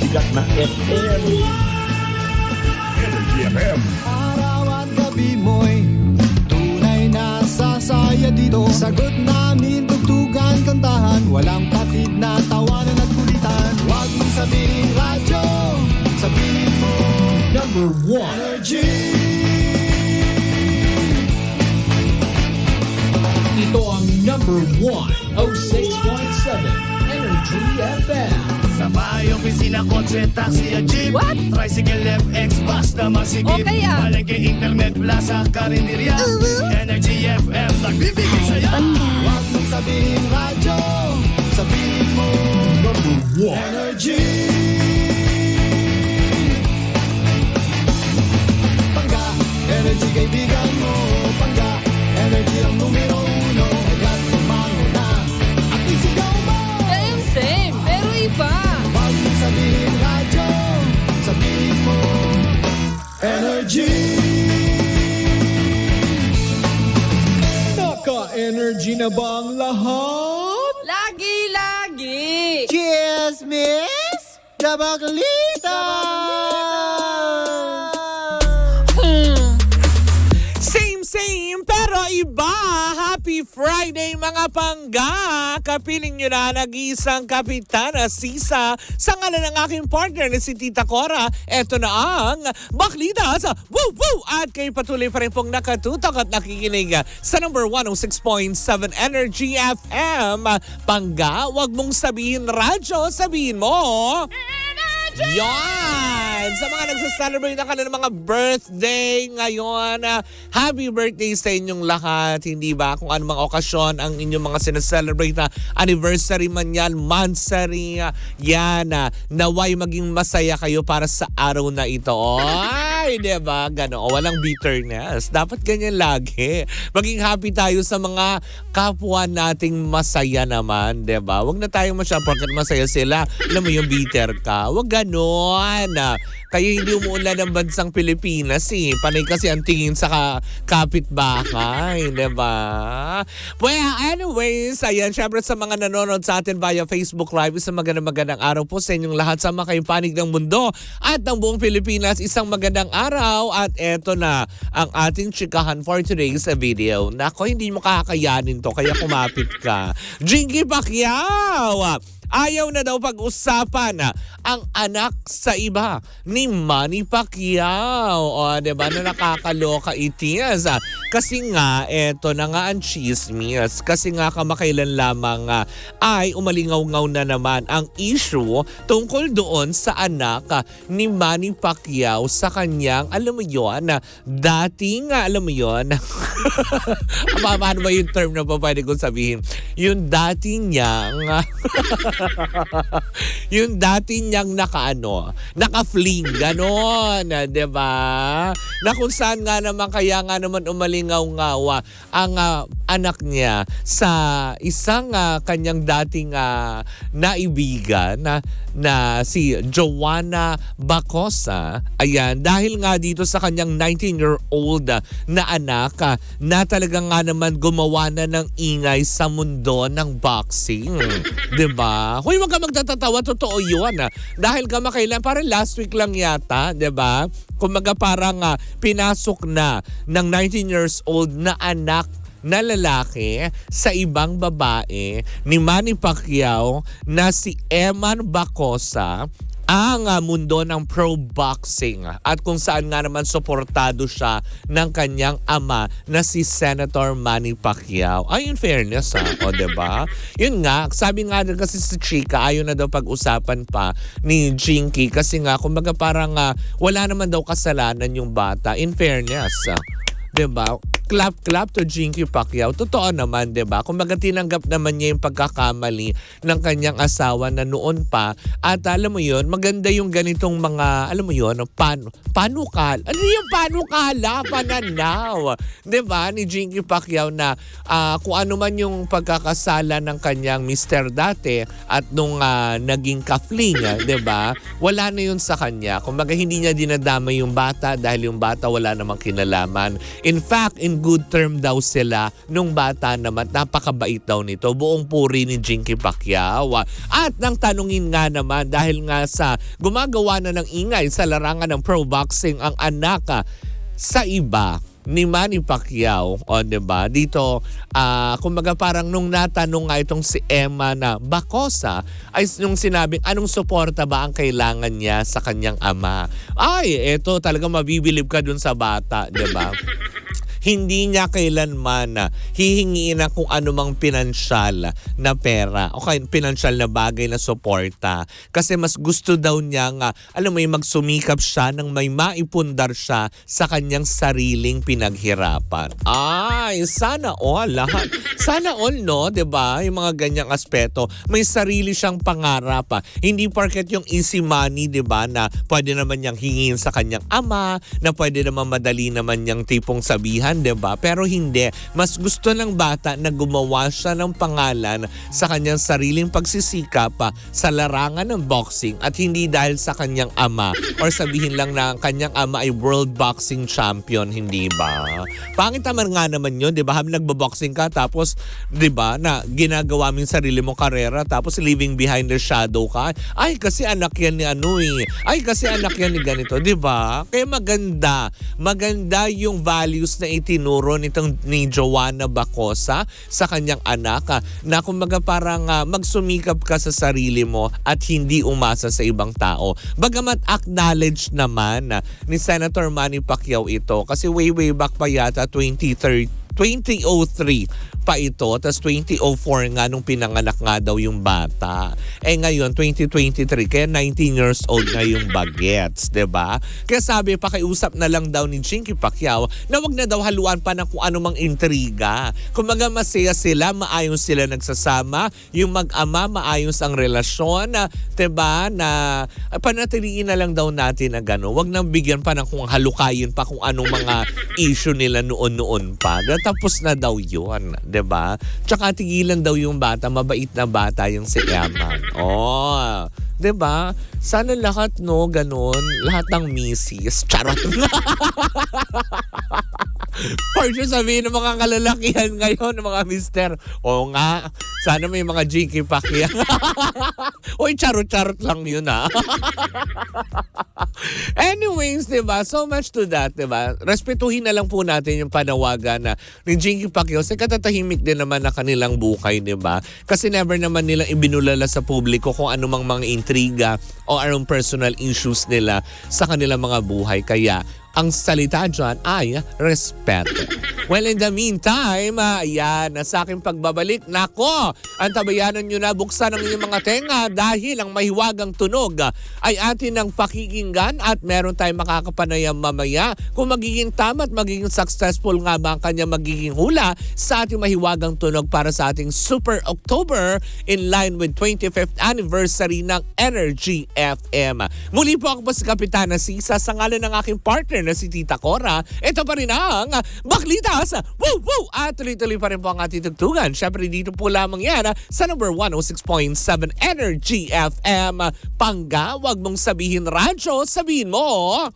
Bigat na FM. Energy FM. Araw at gabi mo'y tunay na sasaya dito. Sagot namin, tugtugan, kantahan, walang patid na tawanan at kulitan. Huwag mong sabihin radyo, sabihin mo Number 1. Energy. Ito ang number 1. 06.7 Energy FM. Sa bahay, opisina, kotse, taxi at jeep. What? Tricycle, FX, bus na masigip. O kaya? Palengke, internet, plaza, karinderya. Energy FM, nagbibigay sa'yo. Huwag mong sabihin radyo, sabihin mo Number 1. Energy. Pangga, energy kaibigan mo. Pangga, energy ang numero 1. Agad tumano na at isigaw mo. Same, pero iba. Huwag mong sabihin radyo, sabihin mo Energy. Naka-energy na ba ang lahat? Lagi-lagi. Cheers, miss! Dabaglita! Same, pero iba. Happy Friday mga pangga. Kapiling nyo na nag-iisang kapitana Sisa sa ngalan ng aking partner na si Tita Cora. Ito na ang Baklita sa Woo Woo! At kayo patuloy pa rin pong nakatutok at nakikinig sa number 106.7 Energy FM. Pangga, wag mong sabihin radyo, sabihin mo yan! Sa mga nagsaselebrate na kanilang mga birthday ngayon, happy birthday sa inyong lahat. Hindi ba? Kung anumang okasyon ang inyong mga sinaselebrate na anniversary man yan, monthsary, yan. Naway maging masaya kayo para sa araw na ito. Ay, diba? Gano'n. Walang bitterness. Dapat ganyan lagi. Maging happy tayo sa mga kapwa nating masaya naman. Diba? Huwag na tayong masyadong porkat masaya sila. Alam mo yung bitter ka. Huwag ganon. Kaya hindi umuunlad ng bansang Pilipinas eh. Panay kasi ang tingin sa kapitbahay, diba? Well, anyways, ayan, syempre sa mga nanonood sa atin via Facebook Live, isang magandang araw po sa inyong lahat sa mga panig ng mundo at ng buong Pilipinas. Isang magandang araw at eto na ang ating chikahan for today's video. Nako, hindi mo kakayanin to, kaya kumapit ka. Jinky Pacquiao! Ayaw na daw pag-usapan ang anak sa iba ni Manny Pacquiao. O, diba na nakakaloka itis? Kasi nga, eto na nga ang chismis. Kasi nga kamakailan lamang ay umalingaw-ngaw na naman ang issue tungkol doon sa anak ni Manny Pacquiao sa kanyang, alam mo yun, dating, alam mo yun, paano ba yung term na pa pwede kong sabihin? Yung dating niyang, yung dati niyang naka-fling, ganon, diba? Na kung saan nga naman, kaya nga naman umalingaw-ngaw ang anak niya sa isang kanyang dating naibigan na si Joanna Bacosa. Ayan, dahil nga dito sa kanyang 19-year-old na anak na talagang nga naman gumawa na ng ingay sa mundo ng boxing. Diba? Hoy, wag ka magtatatawa, totoo yun. Dahil kamakailan, parang last week lang yata, diba? Kumaga parang pinasok na ng 19 years old na anak na lalaki sa ibang babae ni Manny Pacquiao na si Eman Bacosa ang mundo ng pro boxing at kung saan nga naman suportado siya ng kanyang ama na si Senator Manny Pacquiao. Ay, in fairness o diba? Yun nga, sabi nga kasi si Chika, ayaw na daw pag-usapan pa ni Jinky kasi nga kumbaga parang wala naman daw kasalanan yung bata. In fairness, diba? Clap to Jinky Pacquiao. Totoo naman, diba? Kumbaga tinanggap naman niya yung pagkakamali ng kanyang asawa na noon pa. At alam mo yun, maganda yung ganitong mga, alam mo yun, panukal. Ano yung panukala? Pananaw. Diba? Ni Jinky Pacquiao na kung ano man yung pagkakasala ng kanyang mister dati at nung naging kafling, diba? Wala na yun sa kanya. Kumbaga hindi niya dinadama yung bata dahil yung bata wala namang kinalaman. In fact, in in good term daw sila nung bata naman. Napakabait daw nito. Buong puri ni Jinky Pacquiao. At nang tanungin nga naman dahil nga sa gumagawa na ng ingay sa larangan ng pro boxing ang anak sa iba ni Manny Pacquiao, o diba? Dito, kumbaga parang nung natanong nga itong si Emma na Bacosa, ay nung sinabing anong suporta ba ang kailangan niya sa kanyang ama. Ay, eto talaga mabibilib ka dun sa bata, diba? Hindi niya kailanman hihingiin ng kung anumang pinansyal na pera o pinansyal na bagay na suporta. Kasi mas gusto daw niya nga, alam mo, magsumikap siya nang may maipundar siya sa kanyang sariling pinaghirapan. Ay, sana all lahat. Sana all, no? 'Di ba? Yung mga ganyang aspeto. May sarili siyang pangarap. Hindi porket yung easy money, 'di ba, na pwede naman niyang hingin sa kanyang ama, na pwede naman madali naman niyang tipong sabihan, 'di ba? Pero hindi, mas gusto ng bata na gumawa siya ng pangalan sa kanyang sariling pagsisikap sa larangan ng boxing at hindi dahil sa kanyang ama or sabihin lang na ang kanyang ama ay world boxing champion, hindi ba? Pangit naman nga naman 'yun, 'di ba? Habang nagbo-boxing ka tapos 'di ba na ginagawa mo yung sarili mong karera tapos leaving behind the shadow ka. Ay kasi anak yan ni ano eh. Ay kasi anak yan ni ganito, 'di ba? Kaya maganda yung values na itinuro ni Joanna Bacosa sa kanyang anak na kumbaga parang magsumikap ka sa sarili mo at hindi umasa sa ibang tao. Bagamat acknowledge naman ni Senator Manny Pacquiao ito kasi way back pa yata 2003 pa ito, tas 2004 nga nung pinanganak nga daw yung bata. Eh ngayon, 2023, kaya 19 years old na yung bagets, 'di ba? Kaya sabi, pakiusap na lang daw ni Jinky Pacquiao na wag na daw haluan pa ng kung anumang intriga. Kumaga masaya sila, maayos sila nagsasama, yung mag-ama, maayos ang relasyon, 'di ba? Na panatiliin na lang daw natin na gano'n. Wag nang bigyan pa ng kung halukayin pa kung anong mga issue nila noon pa. Tapos na daw yun, 'di ba? Tsaka tigilan daw yung bata, mabait na bata yung si Emma. Oh, 'di ba? Sana lahat no, ganun, lahat ng misis. Charot. For sure sabihin ng mga kalalakihan ngayon, ng mga mister, oo nga, sana may mga Jinky Pacquiao. Uy, charot-charot lang yun Anyways, diba, so much to that, diba? Respetuhin na lang po natin yung panawagan na ni Jinky Pacquiao sa katatahimik din naman na kanilang buhay, diba? Kasi never naman nilang ibinulala sa publiko kung anumang mga intriga o anong personal issues nila sa kanilang mga buhay. Kaya ang salita dyan ay respeto. Well, in the meantime, ayan, sa aking pagbabalik, nako, ang tabayanan nyo na, buksan ang inyong mga tenga dahil ang mahiwagang tunog ay atin ng pakikinggan at meron tayong makakapanayam mamaya kung magiging tama at magiging successful nga ba ang kanya magiging hula sa ating mahiwagang tunog para sa ating Super October in line with 25th anniversary ng Energy FM. Muli po ako po si Kapitana Sisa sa ngalan ng aking partner na si Tita Cora. Ito pa rin ang Baklitas! Woo! Woo! At tuloy-tuloy pa rin po ang ating tugtugan. Siyempre dito po lamang yan sa number 106.7 Energy FM. Pangga, wag mong sabihin radyo, sabihin mo